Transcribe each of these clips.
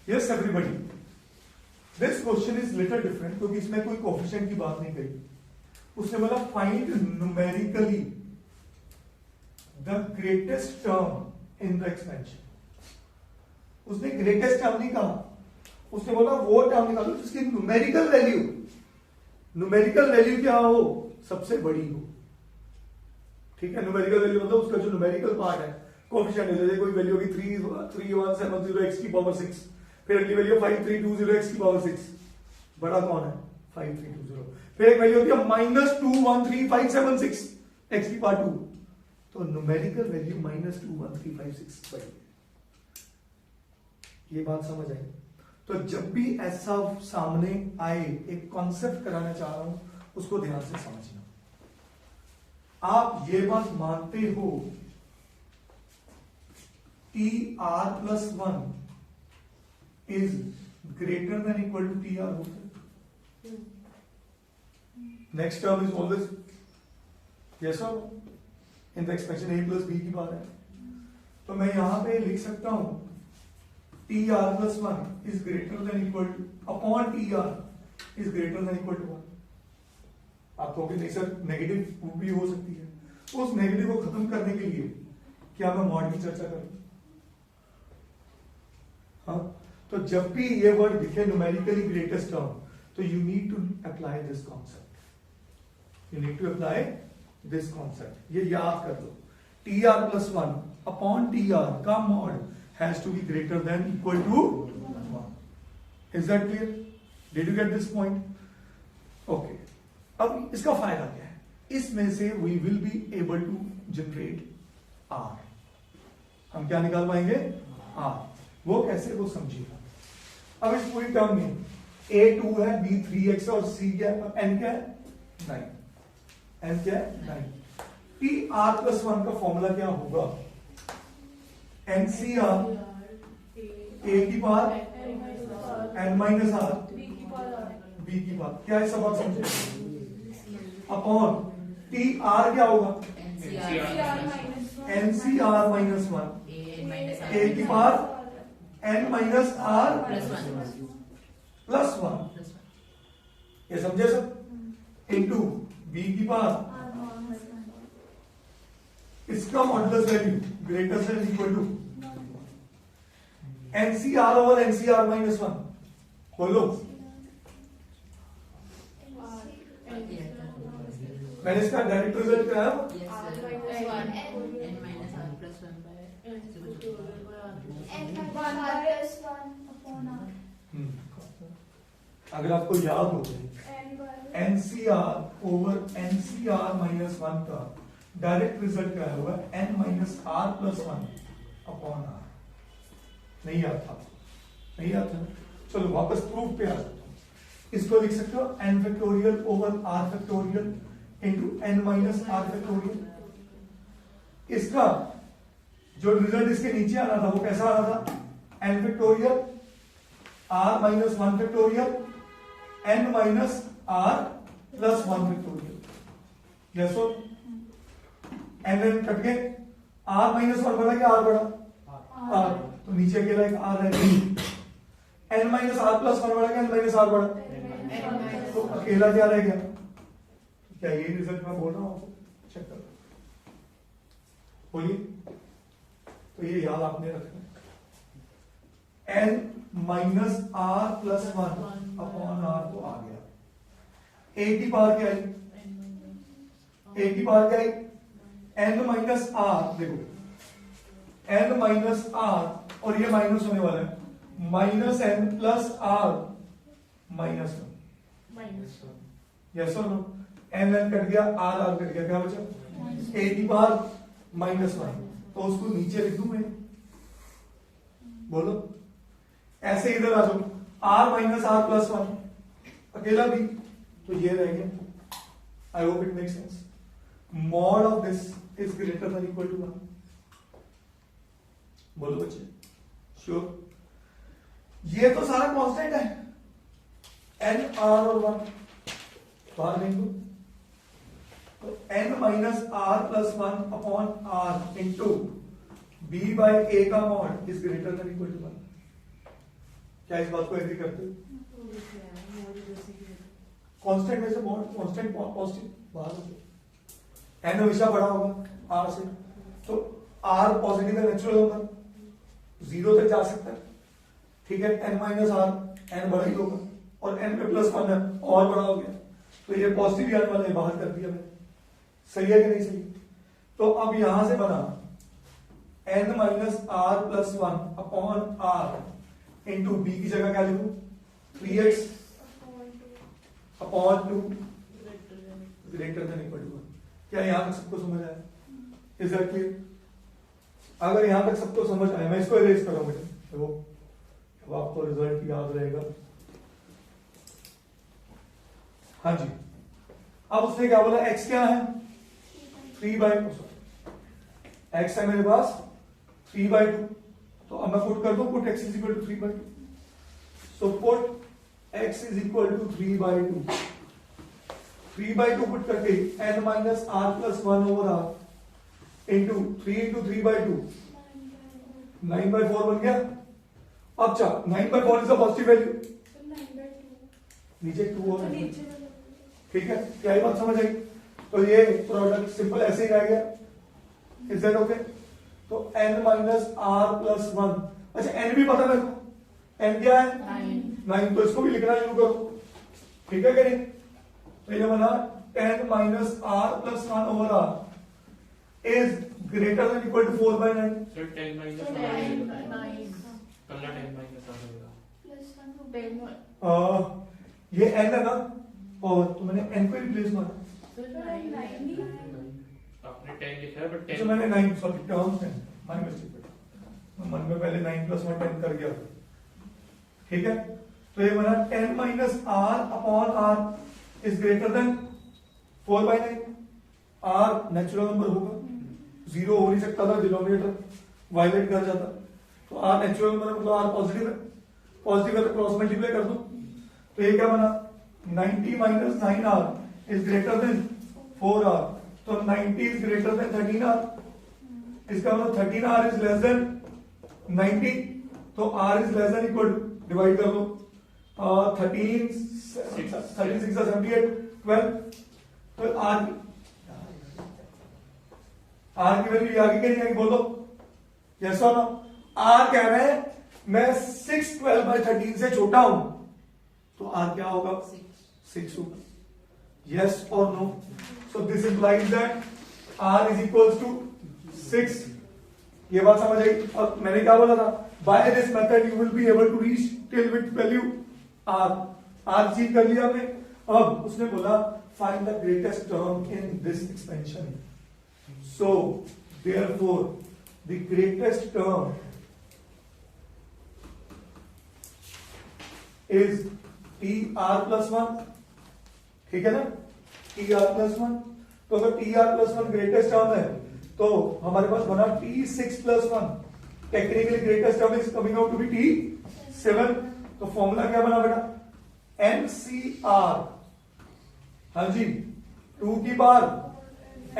Yes everybody, this question is little different क्योंकि इसमें कोई कोएफिशिएंट की बात नहीं कही। उसने बोला find numerically the greatest term in the expansion. उसने ग्रेटेस्ट टर्म नहीं कहा, उसने बोला वो टर्म निकालो जिसकी न्यूमेरिकल वैल्यू, न्यूमेरिकल वैल्यू क्या हो, सबसे बड़ी हो। ठीक है, न्यूमेरिकल वैल्यू मतलब उसका जो न्यूमेरिकल पार्ट है, कोएफिशिएंट है, जैसे कोई वैल्यू होगी 3170 x की पावर 6, फिर अगली वैल्यू 5320 x की पावर 6, बड़ा कौन है 5320, फिर एक वैल्यू होती है -213576 x की पावर 2, तो न्यूमेरिकल वैल्यू -21356 बड़ी। ये बात समझ आई? तो जब भी ऐसा सामने आए, एक कॉन्सेप्ट कराना चाह रहा हूं, उसको ध्यान से समझना। आप ये बात मानते हो TR+1 is greater than equal to TR होता है? Next term is always yes और इन द एक्सपेंशन a+b की बात है। तो मैं यहां पे लिख सकता हूं TR+1 is greater than equal to upon TR is greater than equal to 1। आप कहोगे नहीं सर नेगेटिव भी हो सकती है, तो उस नेगेटिव को खत्म करने के लिए क्या मैं मॉड की चर्चा करूं? हाँ, तो जब भी ये वर्ड दिखे न्यूमेरिकली ग्रेटेस्ट टर्म, तो you need to apply this concept, you need to apply this concept. ये याद कर लो, TR+1 अपॉन TR का mod has to be greater than equal to 1। Is that clear? Did you get this point? Okay, अब इसका फायदा क्या है? इसमें से we will be able to generate R। हम क्या निकाल पाएंगे? R। वो कैसे, वो समझिएगा। अब इस पूरी टर्म में A2 है, B 3x और C क्या है, N क्या है 9, N क्या है 9। TR+1 का फॉर्मूला क्या होगा? NCR A की पावर N-R B की पावर, क्या है सब आप समझे, अपॉन TR क्या होगा NCR-1 A की पावर N-R प्लस 1, ये समझे सब, इंटू B की पावर इसका modulus value greater than equal to NCR over NCR-1। बोलो, मैंने इसका डायरेक्ट रिजल्ट क्या है? अगर आपको याद हो NCR ओवर NCR-1 का डायरेक्ट रिजल्ट क्या होगा? N-R+1 upon R। नहीं याद था? नहीं याद था? चलो वापस प्रूफ पे आ सकता हूं। इसको लिख सकते हो N factorial over R factorial into N-R factorial. इसका जो रिजल्ट इसके नीचे आना था वो कैसा आना था? N factorial R-1 factorial N-R+1 factorial. Yes और N कट गए, R-1 बढ़ा क्या R बढ़ा? R, तो नीचे अकेला एक R रह गया। N-R+1 बढ़ा क्या N-R बढ़ा? तो अकेला क्या रह गया? क्या ये रिजल्ट मैं बोल रहा हूं? चेक करो, बोलिए। तो ये याद आपने रखना है, N-R+1 अपॉन R तो आ गया। A की पावर क्या आई? A की पावर क्या आई? N-R, देखो N-R और ये माइनस होने वाला है, -N+R -1। यस और नो? N कट गया, R कट गया, क्या बचा? A की पावर -1, तो उसको नीचे लिख दूं मैं? बोलो, ऐसे इधर आ जाओ, R-R+1 अकेला भी, तो ये रह गया। I hope it make sense. Mod of this is greater than equal to 1। बोलो बच्चे, श्योर? ये तो सारा कांस्टेंट है, N, R और 1 बाहर लिख दो, तो N-R+1 upon R into B by A का mod is greater than equal to 1। क्या इस बात को एग्री करते हो? कांस्टेंट में से मॉड कांस्टेंट पॉजिटिव बाहर होगा, एन हमेशा बड़ा होगा आर से, तो आर पॉजिटिव है, नेचुरल होगा, 0 तक जा सकता है, ठीक है। एन माइनस आर, एन बड़ा ही होगा, और एन पे प्लस 1 है और बड़ा हो गया, तो ये पॉजिटिव ही आने वाला है, बाहर कर दिया मैंने। सही है कि नहीं सही? तो अब यहां से बना n minus r plus 1 upon r into b की जगह क्या लिखूं? 3x upon 2 greater than equal to 1। क्या यहां तक सबको समझ आया? Is that clear? अगर यहां तक सबको समझ आया, मैं इसको इरेज कर रहा हूं बेटा, देखो अब आपको रिजल्ट याद रहेगा। हाँ जी, अब उसने क्या बोला? x क्या है? 3/2, x है मेरे पास 3/2, तो अब मैं पुट कर दूं, put x is equal to 3/2, so put x is equal to 3/2, 3/2 put करके n minus r plus 1 over r into 3 into 3/2 9/4 बन गया। अब चा 9/4 इज अ पॉजिटिव वैल्यू, नीचे 2 और ठीक है, क्या ये बात समझ आई? तो ये प्रोडक्ट सिंपल ऐसे ही रह गया। Is that okay? तो n माइनस आर प्लस 1, अच्छा n भी पता मेरे को, n क्या है? 9, तो इसको भी लिखना शुरू करो, ठीक है कि नहीं? तो ये बना 10 minus r plus 1 over r is greater than equal to 4/9। Sir 10 minus 9 पहला 10 माइनस आ जाएगा ये n है ना, और तो मैंने n को रिप्लेस मारा, आपने 10 लिखा है बट 10 तो मैंने 9 सॉरी टर्म्स है, माय मिस्टेक, मैं मन में पहले 9 प्लस 1 10 कर गया, ठीक है। तो ये बना 10 minus r upon r is greater than 4/9। R natural number होगा, 0 हो नहीं सकता था, डिनोमिनेटर वायलेट कर जाता, तो आर नेचुरल नंबर मतलब आर पॉजिटिव है, पॉजिटिव है तो क्रॉस मल्टीप्लाई कर दो, तो ये क्या बना 90 minus 9r is greater then 4r, तो 90 इज ग्रेटर देन 13r, इसका मतलब 13r इज लेस देन 90, तो r is less than equal, divide कर दो, 13 36 78 12, तो r की वैल्यू आगे के नहीं आगे बोलो, यस और नो? r कह रहे हैं मैं 6 12/13 से छोटा हूं, तो r क्या होगा? 6 होगा, यस और no? So this implies that r is equals to 6। ये बात समझ आई? और मैंने क्या बोला था? By this method you will be able to reach till with value r चीज कर लिया हमने। अब उसने बोला find the greatest term in this expansion, so therefore the greatest term is TR plus 1, ठीक है ना? TR प्लस 1, तो अगर TR प्लस 1 ग्रेटेस्ट टर्म है तो हमारे पास बना T6 plus 1, technically greatest term is coming out to be T7, तो फॉर्मूला क्या बना बेटा? NCR, हाँ जी, 2 की power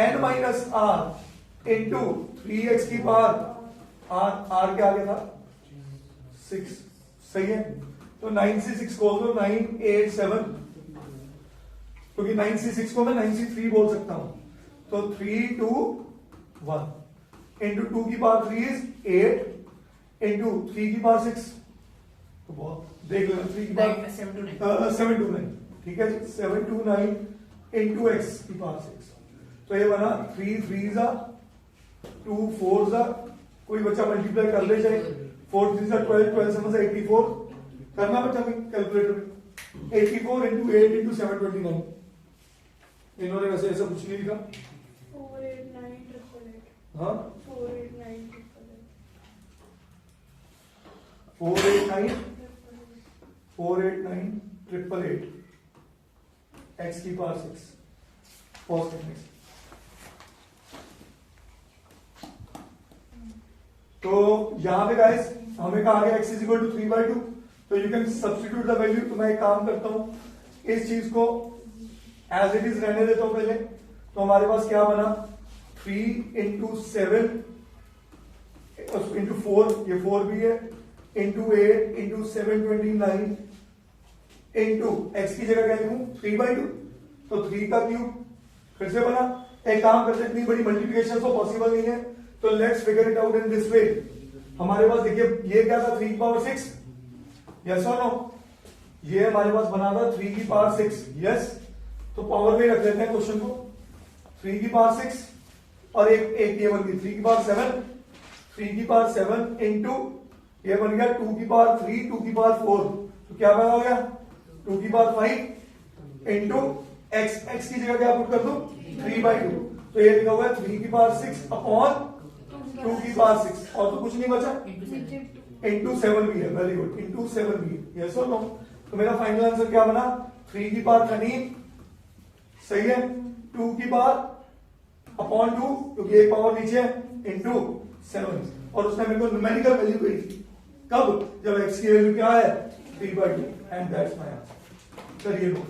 n minus r into 3x की पावर r क्या आ गया था? 6, सही है। तो 9 से 6 को 9 8 7, क्योंकि 9 से 6 को मैं 9 से 3 बोल सकता हूं, तो 3 2 1 इंटू 2 की पावर 3 इज 8 इंटू 3 की पावर 6, तो बहुत देख लेना, 3 की पावर 7 to 9, ठीक है जी, 7 to 9 इंटू x की पावर 6, तो ये बना 3 3 जा 2 4 जा, कोई बच्चा मल्टीप्लाई कर ले जाए, 4 3 जा 12 12 7 जा 84, करना बच्चा कैलकुलेटर में, 84 इंटू 8 इंटू 729, इन्होंने वैसे ऐसा कुछ नहीं लिखा, 489 हाँ 489 x की पावर 6 पॉजिटिव, तो यहां पे गाइस हमें कहा गया x इज इक्वल टू 3/2, तो you can substitute the value. तो मैं एक काम करता हूं, इस चीज को एज इट इज रहने देता हूं पहले, तो हमारे पास क्या बना 3 इंटू 7 इंटू 4, ये 4 भी है, इंटू 8 इंटू 729 इंटू एक्स की जगह क्या लिखूं 3/2, तो 3 का क्यूब फिर से बना। एक काम करते, इतनी बड़ी मल्टीप्लिकेशन तो पॉसिबल नहीं है, तो let's figure it out in this way. हमारे पास देखिए ये क्या था 3 की पावर 6, यस और नो, ये हमारे पास बना था 3 की पावर 6, यस, तो पावर में रख लेते हैं क्वेश्चन को 3 की पावर 6 और एक ये बन गई 3 की पावर 7, 3 की पावर 7 इंटू ये बन गया 2 की पावर 3, 2 की पावर 4, तो क्या बना हो गया 2 की पावर 5 इंटू एक्स की जगह क्या पुट कर दो 3/2, तो ये लिखा हुआ है 3 की पावर 6 अपॉन 2 की पावर 6, और तो कुछ नहीं बचा, इंटू 7 भी है, वेरी गुड, इंटू 7 भी है, यस और नो। तो मेरा फाइनल आंसर क्या बना 3 की पावर 13, सही है, 2 की पावर अपॉन 2 क्योंकि एक पावर नीचे है, इंटू 7, और उसने मेरे को न्यूमेरिकल वैल्यू गई थी कब, जब एक्स की वैल्यू क्या है 3/2, एंड दैट्स माय आंसर। करिए नो।